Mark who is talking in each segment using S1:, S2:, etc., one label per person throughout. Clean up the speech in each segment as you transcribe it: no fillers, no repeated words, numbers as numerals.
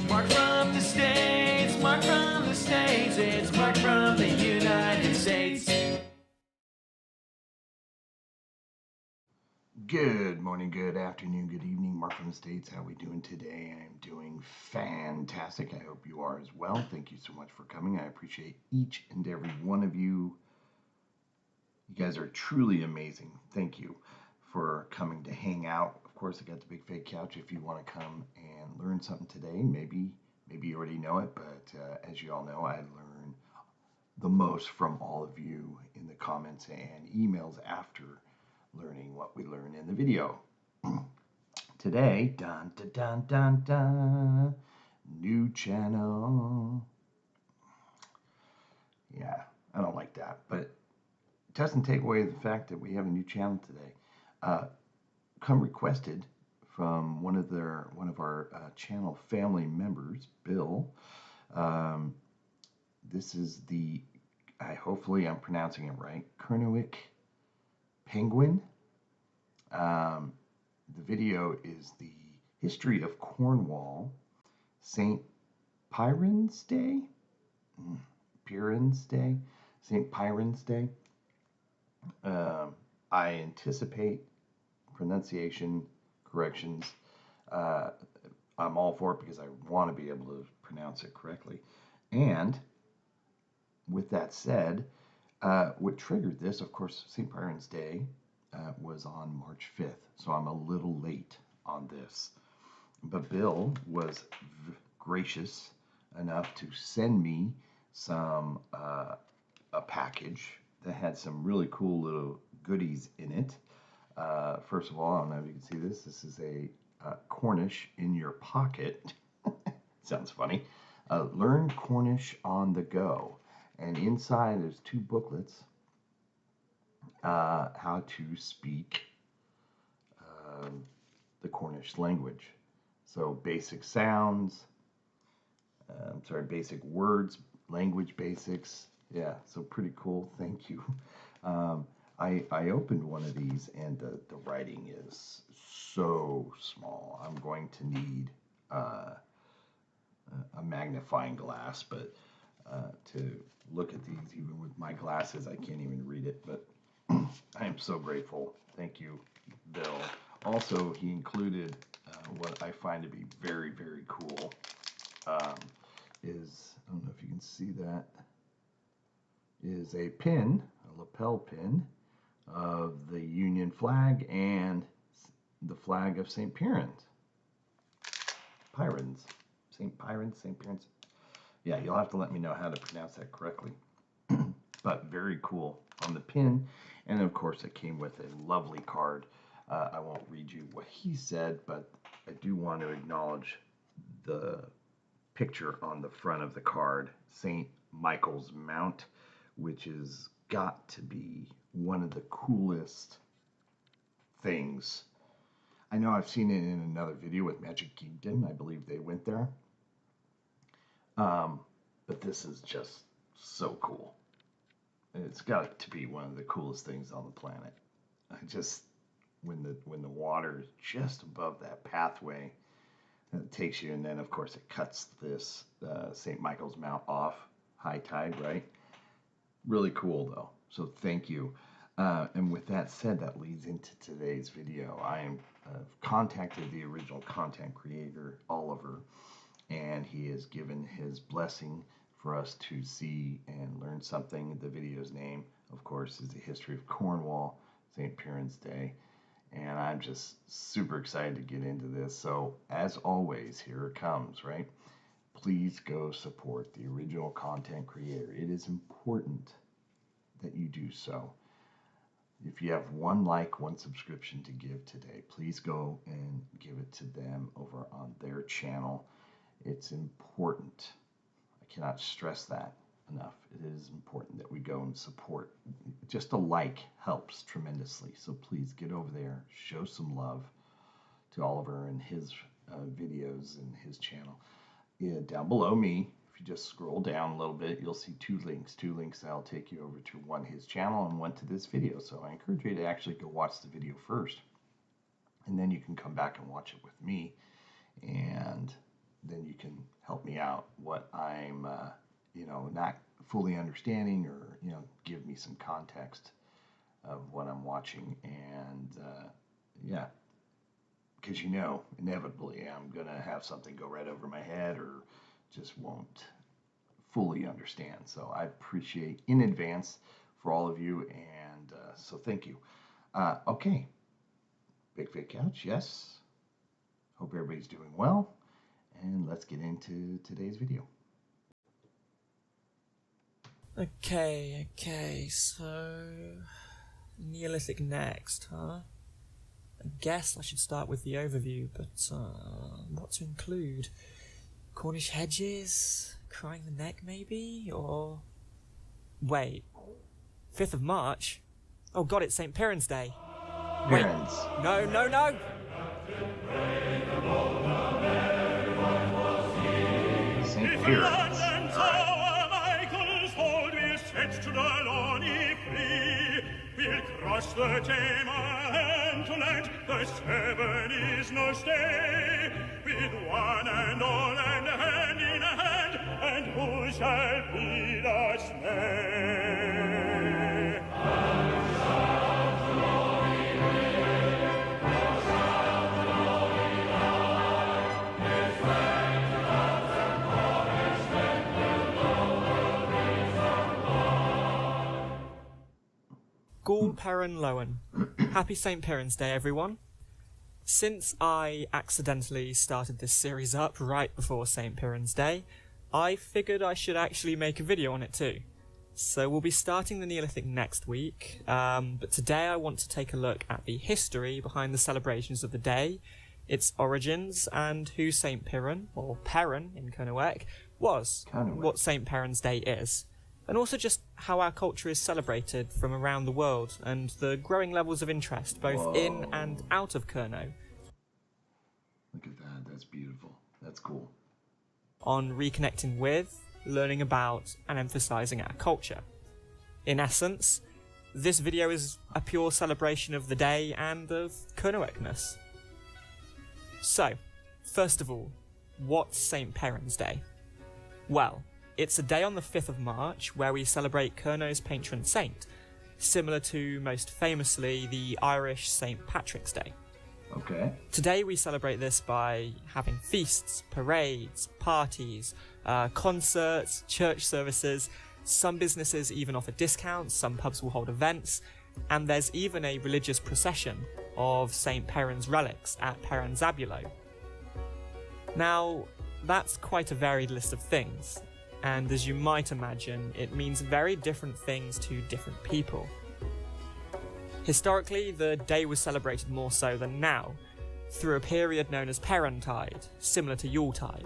S1: Mark from the States, Mark from the States, it's Mark from the United States.
S2: Good morning, good afternoon, good evening, Mark from the States. How are we doing today? I'm doing fantastic. I hope you are as well. Thank you so much for coming. I appreciate each and every one of you. You guys are truly amazing. Thank you for coming to hang out. Of course, I got the big fake couch if you want to come and learn something today. Maybe you already know it, but as you all know, I learn the most from all of you in the comments and emails after learning what we learn in the video. Today, dun dun dun dun dun, new channel. Yeah, I don't like that, but it doesn't take away the fact that we have a new channel today. Come requested from one of our channel family members, Bill. This is the, hopefully I'm pronouncing it right, Kernewek penguin. The video is the history of Cornwall, st.piran'sday, st.piran'sday. I anticipate pronunciation corrections. I'm all for it because I want to be able to pronounce it correctly. And with that said, what triggered this, of course, St. Piran's Day was on March 5th, so I'm a little late on this. But Bill was gracious enough to send me some a package that had some really cool little goodies in it. First of all, I don't know if you can see this. This is a Cornish in your pocket. Sounds funny. Learn Cornish on the go. And inside there's two booklets. How to speak the Cornish language. So basic sounds, basic words, language basics. Yeah, so pretty cool. Thank you. I opened one of these and the writing is so small. I'm going to need a magnifying glass, but to look at these, even with my glasses, I can't even read it, but I am so grateful. Thank you, Bill. Also, he included what I find to be very, very cool is, I don't know if you can see that, is a pin, a lapel pin of the Union flag and the flag of St. Piran's. St. Piran's. Yeah, you'll have to let me know how to pronounce that correctly. But very cool on the pin. And of course, it came with a lovely card. I won't read you what he said, but I do want to acknowledge the picture on the front of the card, St. Michael's Mount, which has got to be one of the coolest things. I know I've seen it in another video with Magic Kingdom. I believe they went there. But this is just so cool. It's got to be one of the coolest things on the planet. When the water is just above that pathway, it takes you, and then of course it cuts this St. Michael's Mount off, high tide, right? Really cool though. So thank you. And with that said, that leads into today's video. I am contacted the original content creator, Oliver, and he has given his blessing for us to see and learn something. The video's name, of course, is the history of Cornwall, St. Piran's Day. And I'm just super excited to get into this. So as always, here it comes, right? Please go support the original content creator. It is important that you do so. If you have one like, one subscription to give today, please go and give it to them over on their channel. It's important. I cannot stress that enough. It is important that we go and support. Just a like helps tremendously. So please get over there, show some love to Oliver and his videos and his channel. Yeah, down below me, if you just scroll down a little bit, you'll see two links that'll take you over to one his channel and one to this video. So I encourage you to actually go watch the video first, and then you can come back and watch it with me, and then you can help me out what I'm, not fully understanding, or, give me some context of what I'm watching. And, yeah, because, inevitably I'm going to have something go right over my head or just won't fully understand. So I appreciate in advance for all of you, and so thank you. Okay, Big Fat Couch, yes. Hope everybody's doing well, and let's get into today's video.
S3: Okay, so Neolithic next, huh? I guess I should start with the overview, but what to include? Cornish hedges? Crying the neck, maybe? Or... wait, 5th of March? Oh god, it's St. Piran's Day.
S2: Parents.
S3: No!
S2: St. Piran's.
S4: We'll cross the Tamar and to land, the Severn is no stay. With one and all and hand in hand, and who shall bid us nay?
S3: Gul Perrin Lowen. Happy St. Piran's Day, everyone. Since I accidentally started this series up right before St. Piran's Day, I figured I should actually make a video on it too. So we'll be starting the Neolithic next week, but today I want to take a look at the history behind the celebrations of the day, its origins, and who St. Piran, or Perrin in Kernewek, was, what St. Piran's Day is, and also just how our culture is celebrated from around the world and the growing levels of interest both in and out of Kernow.
S2: Look at that, that's beautiful. That's cool.
S3: On reconnecting with, learning about, and emphasising our culture. In essence, this video is a pure celebration of the day and of Kernewekness. So, first of all, what's St. Piran's Day? Well, it's a day on the 5th of March where we celebrate Kernow's patron saint, similar to, most famously, the Irish St. Patrick's Day.
S2: Okay.
S3: Today we celebrate this by having feasts, parades, parties, concerts, church services. Some businesses even offer discounts, some pubs will hold events, and there's even a religious procession of St. Piran's relics at Piran'sday. Now, that's quite a varied list of things, and as you might imagine, it means very different things to different people. Historically, the day was celebrated more so than now, through a period known as Perrantide, similar to Yuletide.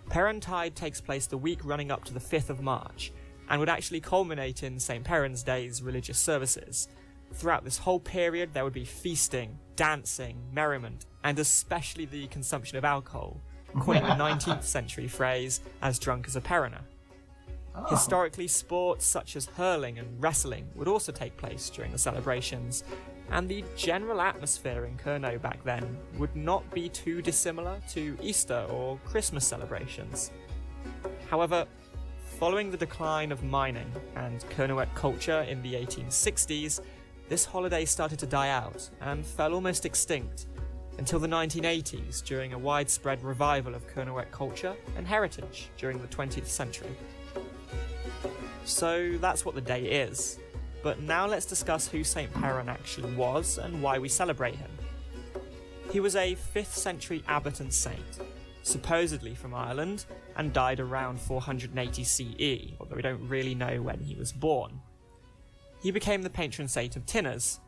S3: Perrantide takes place the week running up to the 5th of March, and would actually culminate in St. Piran's Day's religious services. Throughout this whole period, there would be feasting, dancing, merriment, and especially the consumption of alcohol, coining the 19th century phrase, as drunk as a Perriner.
S2: Oh.
S3: Historically, sports such as hurling and wrestling would also take place during the celebrations, and the general atmosphere in Kernow back then would not be too dissimilar to Easter or Christmas celebrations. However, following the decline of mining and Kernewek culture in the 1860s, this holiday started to die out and fell almost extinct, until the 1980s during a widespread revival of Kernewek culture and heritage during the 20th century. So that's what the day is, but now let's discuss who St. Piran actually was and why we celebrate him. He was a 5th century abbot and saint, supposedly from Ireland, and died around 480 CE, although we don't really know when he was born. He became the patron saint of Tinners,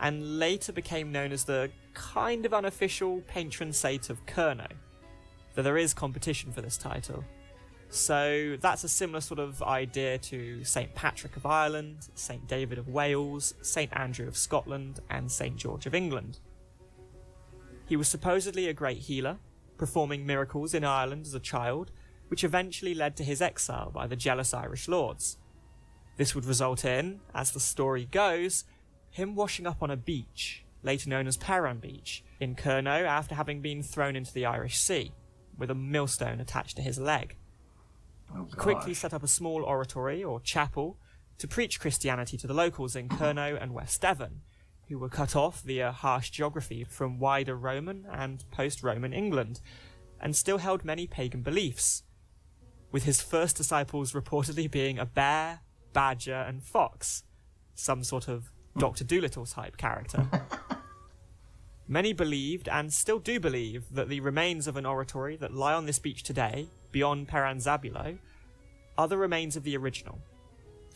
S3: and later became known as the kind of unofficial patron saint of Kernow, though there is competition for this title. So that's a similar sort of idea to St. Patrick of Ireland, St. David of Wales, St. Andrew of Scotland, and St. George of England. He was supposedly a great healer, performing miracles in Ireland as a child, which eventually led to his exile by the jealous Irish lords. This would result in, as the story goes, him washing up on a beach, later known as Perran Beach, in Kernow after having been thrown into the Irish Sea, with a millstone attached to his leg.
S2: Oh,
S3: He quickly
S2: gosh.
S3: set up a small oratory, or chapel, to preach Christianity to the locals in Kernewek and West Devon, who were cut off via harsh geography from wider Roman and post-Roman England, and still held many pagan beliefs, with his first disciples reportedly being a bear, badger, and fox, some sort of Dr. Dolittle type character. Many believed, and still do believe, that the remains of an oratory that lie on this beach today, beyond Piran'sday, are the remains of the original.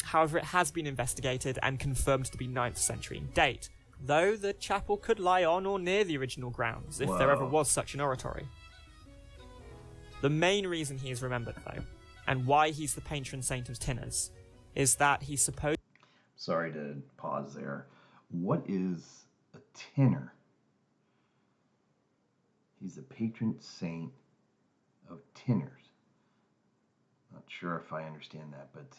S3: However, it has been investigated and confirmed to be 9th century in date, though the chapel could lie on or near the original grounds, if there ever was such an oratory. The main reason he is remembered, though, and why he's the patron saint of tinners, is that he's supposed...
S2: Sorry to pause there. What is a tinner? He's the patron saint of tinners. Not sure if I understand that, but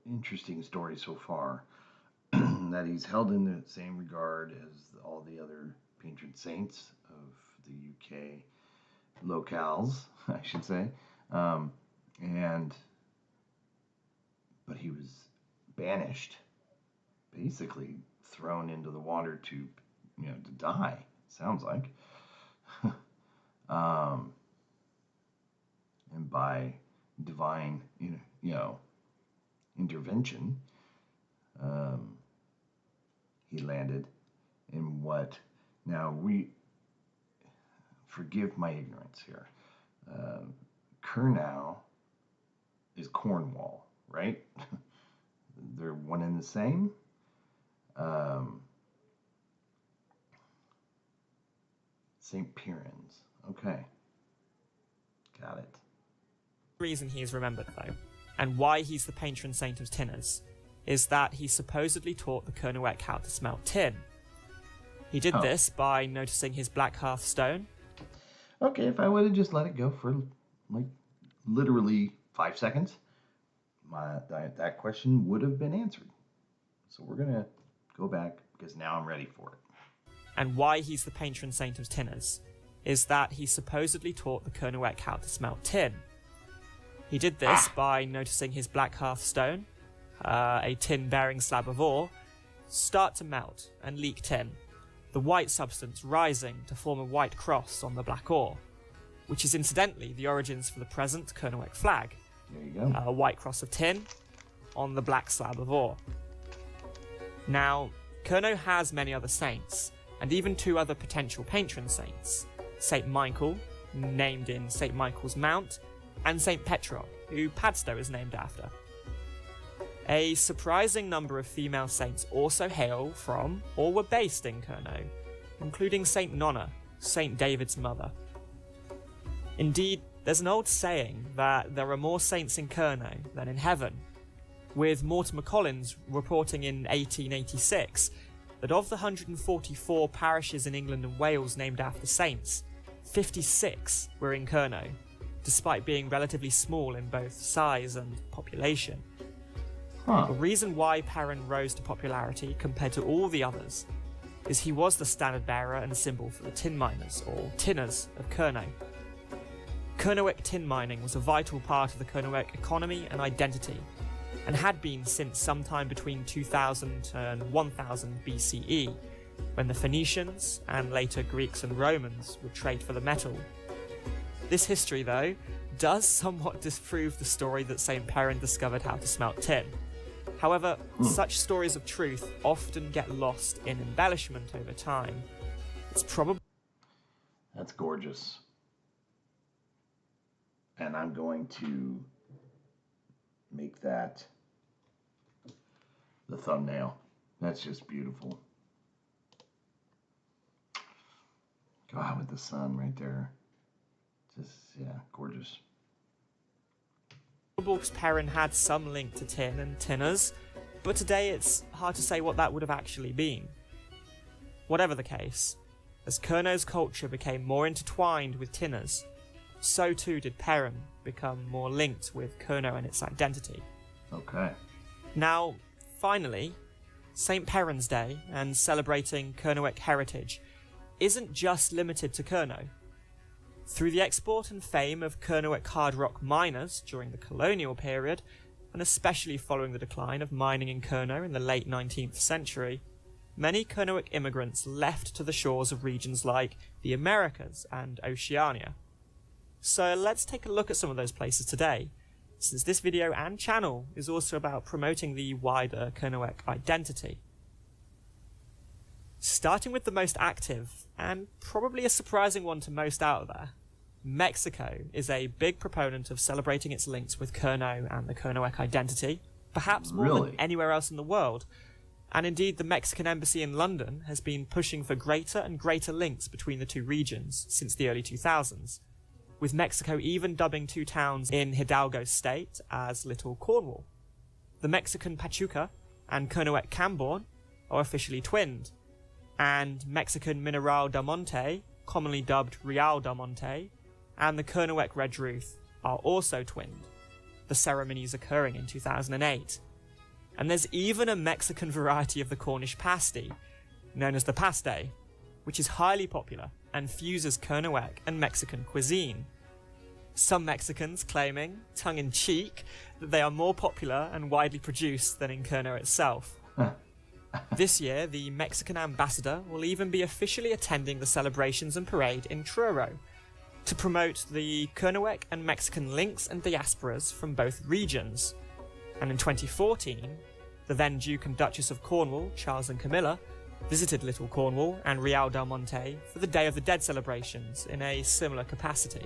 S2: interesting story so far. That he's held in the same regard as all the other patron saints of the UK locales, I should say. But he was banished, basically thrown into the water to die, sounds like. And by divine, intervention, he landed in what now forgive my ignorance here. Kernewek is Cornwall, right? They're one and the same. St. Piran's. Okay. Got it.
S3: The reason he is remembered, though, and why he's the patron saint of tinners, is that he supposedly taught the Kernewek how to smelt tin. He did this by noticing his black hearthstone.
S2: Okay, if I would have just let it go for literally 5 seconds, that question would have been answered. So we're gonna go back because now I'm ready for it.
S3: And why he's the patron saint of tinners, is that he supposedly taught the Kernewek how to smelt tin. He did this by noticing his black hearthstone, a tin-bearing slab of ore, start to melt and leak tin, the white substance rising to form a white cross on the black ore, which is incidentally the origins for the present Kernewek flag,
S2: There you go.
S3: a white cross of tin on the black slab of ore. Now, Kernewek has many other saints, and even 2 other potential patron saints, St. Michael, named in St. Michael's Mount, and St. Petra, who Padstow is named after. A surprising number of female saints also hail from, or were based in Kernewek, including St. Nonna, St. David's mother. Indeed, there's an old saying that there are more saints in Kernewek than in heaven, with Mortimer Collins reporting in 1886 that of the 144 parishes in England and Wales named after saints, 56 were in Kernewek, despite being relatively small in both size and population. The reason why Perrin rose to popularity compared to all the others is he was the standard bearer and symbol for the tin miners, or tinners, of Kernewek. Kernewek tin mining was a vital part of the Kernewek economy and identity, and had been since sometime between 2000 and 1000 BCE, when the Phoenicians, and later Greeks and Romans, would trade for the metal. This history, though, does somewhat disprove the story that St. Piran discovered how to smelt tin. However, such stories of truth often get lost in embellishment over time. It's probably...
S2: That's gorgeous. And I'm going to make that the thumbnail. That's just beautiful. God, with the sun right there. Just, yeah, gorgeous.
S3: Perrin had some link to tin and tinners, but today it's hard to say what that would have actually been. Whatever the case, as Kernewek's culture became more intertwined with tinners, so too did Perrin become more linked with Kernewek and its identity.
S2: Okay.
S3: Now, finally, St. Piran'sday and celebrating Kernewek heritage isn't just limited to Kernewek. Through the export and fame of Kernewek hard rock miners during the colonial period, and especially following the decline of mining in Kerno in the late 19th century, many Kernewek immigrants left to the shores of regions like the Americas and Oceania. So let's take a look at some of those places today, since this video and channel is also about promoting the wider Kernewek identity. Starting with the most active, and probably a surprising one to most out there, Mexico is a big proponent of celebrating its links with Kerno and the Kernewek identity, perhaps more than anywhere else in the world. And indeed, the Mexican embassy in London has been pushing for greater and greater links between the two regions since the early 2000s, with Mexico even dubbing two towns in Hidalgo state as Little Cornwall. The Mexican Pachuca and Kernewek Camborne are officially twinned, and Mexican Mineral del Monte, commonly dubbed Real del Monte, and the Kernewek Red Ruth are also twinned, the ceremonies occurring in 2008. And there's even a Mexican variety of the Cornish pasty, known as the paste, which is highly popular and fuses Kernewek and Mexican cuisine. Some Mexicans claiming, tongue-in-cheek, that they are more popular and widely produced than in Kerno itself. This year, the Mexican ambassador will even be officially attending the celebrations and parade in Truro to promote the Kernewek and Mexican links and diasporas from both regions. And in 2014, the then Duke and Duchess of Cornwall, Charles and Camilla, visited Little Cornwall and Real del Monte for the Day of the Dead celebrations in a similar capacity.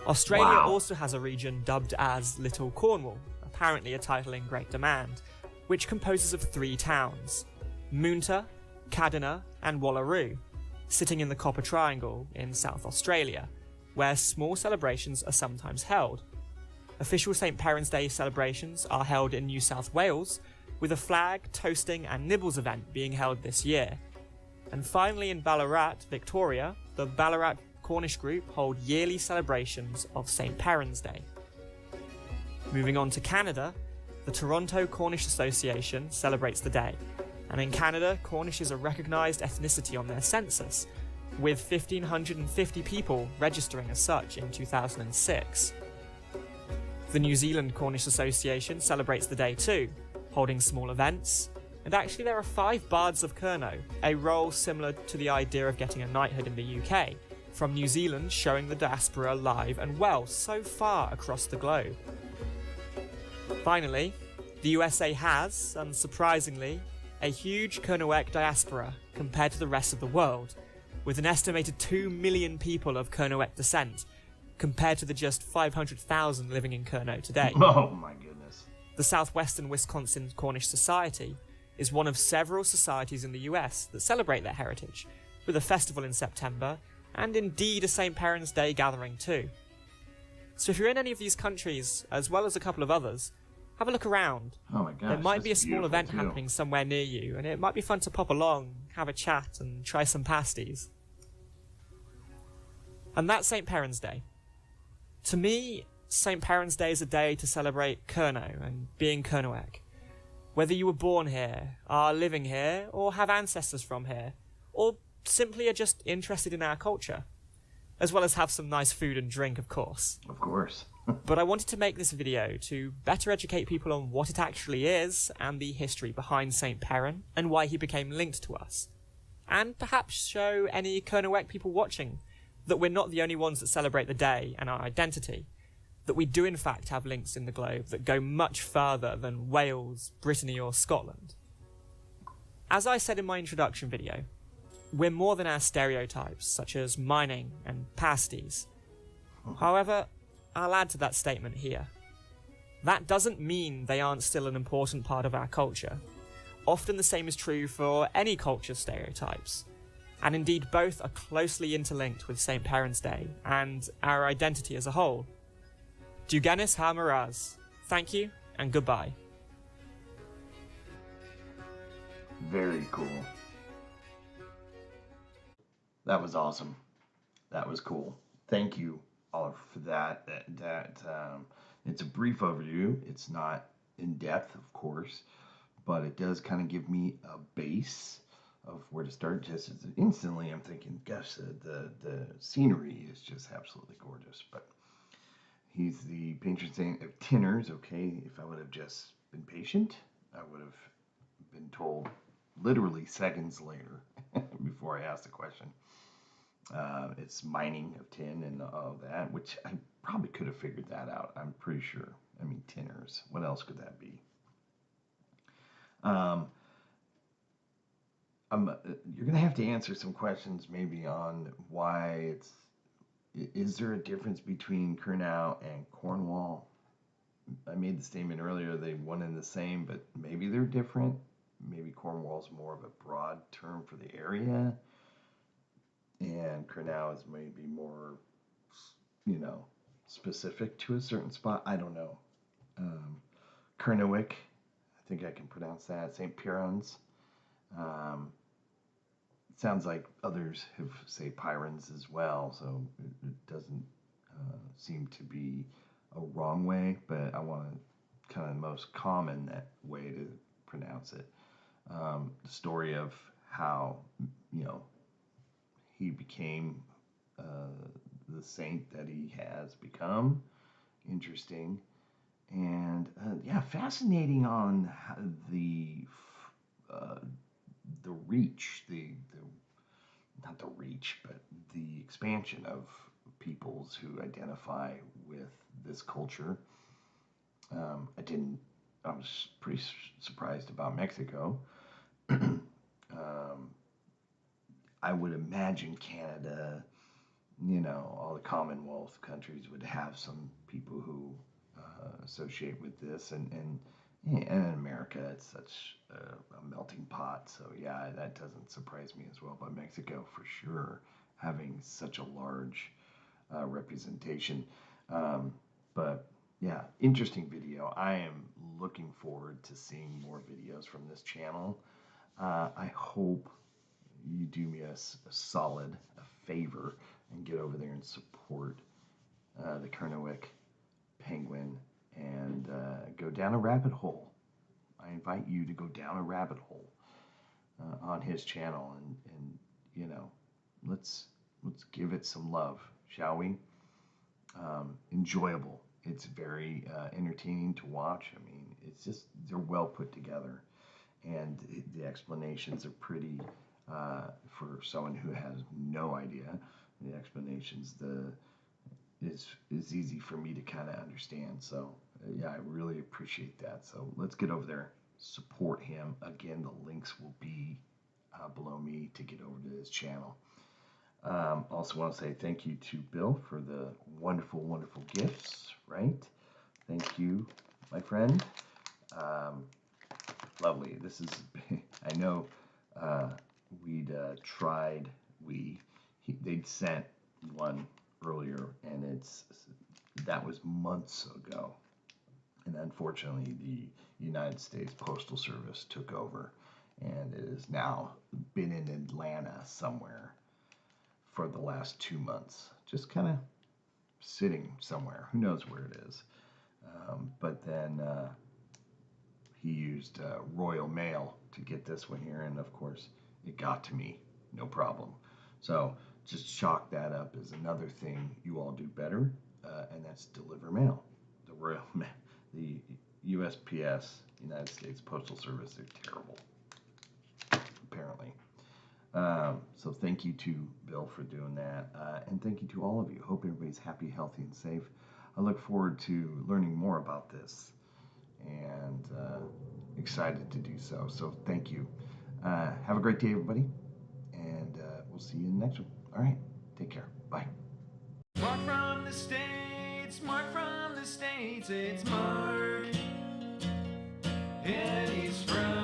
S3: Australia also has a region dubbed as Little Cornwall, apparently a title in great demand, which composes of 3 towns, Moonta, Cadina and Wallaroo, sitting in the Copper Triangle in South Australia, where small celebrations are sometimes held. Official St. Piran'sday Day celebrations are held in New South Wales, with a flag, toasting and nibbles event being held this year. And finally in Ballarat, Victoria, the Ballarat Cornish group hold yearly celebrations of St. Piran's Day. Moving on to Canada, the Toronto Cornish Association celebrates the day, and in Canada, Cornish is a recognised ethnicity on their census, with 1,550 people registering as such in 2006. The New Zealand Cornish Association celebrates the day too, holding small events, and actually there are 5 Bards of Kerno, a role similar to the idea of getting a knighthood in the UK, from New Zealand showing the diaspora alive and well so far across the globe. Finally, the USA has, unsurprisingly, a huge Kernewek diaspora compared to the rest of the world, with an estimated 2 million people of Kernewek descent, compared to the just 500,000 living in Kerno today.
S2: Oh my goodness.
S3: The Southwestern Wisconsin Cornish Society is one of several societies in the US that celebrate their heritage, with a festival in September, and indeed a St. Piran's Day gathering too. So if you're in any of these countries, as well as a couple of others, have a look around.
S2: Oh my gosh,
S3: there might be a
S2: that's
S3: small event
S2: beautiful, too.
S3: happening somewhere near you, and it might be fun to pop along, have a chat, and try some pasties. And that's St. Piran's Day. To me, St. Piran's Day is a day to celebrate Kerno and being Kernewek. Whether you were born here, are living here, or have ancestors from here, or simply are just interested in our culture. As well as have some nice food and drink, of course.
S2: Of course.
S3: But I wanted to make this video to better educate people on what it actually is and the history behind St. Piran and why he became linked to us. And perhaps show any Kernewek people watching that we're not the only ones that celebrate the day and our identity, that we do in fact have links in the globe that go much further than Wales, Brittany or Scotland. As I said in my introduction video, we're more than our stereotypes such as mining and pasties. However, I'll add to that statement here. That doesn't mean they aren't still an important part of our culture. Often the same is true for any culture's stereotypes, and indeed both are closely interlinked with St. Piran's Day and our identity as a whole. Duganis ha Miraz. Thank you and goodbye.
S2: Very cool. That was awesome. That was cool. Thank you, Oliver, for that. It's a brief overview. It's not in depth, of course, but it does kind of give me a base of where to start. Just as instantly, I'm thinking, gosh, the scenery is just absolutely gorgeous. But he's the patron saint of tinners. Okay, if I would have just been patient, I would have been told literally seconds later before I asked the question. It's mining of tin and all that, which I probably could have figured that out. I'm pretty sure. I mean, tinners. What else could that be? You're going to have to answer some questions maybe on why is there a difference between Kernewek and Cornwall? I made the statement earlier, they one and the same, but maybe they're different. Maybe Cornwall's more of a broad term for the area, and Kernewek is maybe more, specific to a certain spot. I don't know. Kernewek, I think I can pronounce that. St.Piran'sday. It sounds like others have say Pirates as well, so it doesn't seem to be a wrong way, but I want to kind of the most common way to pronounce it. The story of how he became the saint that he has become. Interesting. And fascinating on the reach, not the reach, but the expansion of peoples who identify with this culture. I was pretty surprised about Mexico. I would imagine Canada, all the Commonwealth countries would have some people who associate with this, and in America, it's such a melting pot. So yeah, that doesn't surprise me as well. But Mexico, for sure, having such a large representation. But yeah, interesting video. I am looking forward to seeing more videos from this channel. I hope you do me a solid favor and get over there and support the Kernewek penguin and go down a rabbit hole. I invite you to go down a rabbit hole on his channel, and let's give it some love, shall we? Enjoyable. It's very entertaining to watch. I mean, it's just, they're well put together, and the explanations are pretty, for someone who has no idea, the explanations is easy for me to kind of understand. So yeah, I really appreciate that. So let's get over there, support him. Again, the links will be below me to get over to his channel. Also want to say thank you to Bill for the wonderful, wonderful gifts, right? Thank you, my friend. Lovely. This is, I know we'd tried, they'd sent one earlier, and that was months ago. And unfortunately, the United States Postal Service took over, and it has now been in Atlanta somewhere for the last 2 months, just kind of sitting somewhere. Who knows where it is? But then he used Royal Mail to get this one here, and of course, it got to me, no problem. So just chalk that up as another thing you all do better, and that's deliver mail. The Royal Mail, the USPS, United States Postal Service, they're terrible, apparently. So thank you to Bill for doing that, and thank you to all of you. Hope everybody's happy, healthy, and safe. I look forward to learning more about this, and excited to do so. So thank you. Have a great day, everybody, and we'll see you in the next one. All right, take care. Bye.
S1: Mark from the States, Mark from the States, it's Mark, and he's from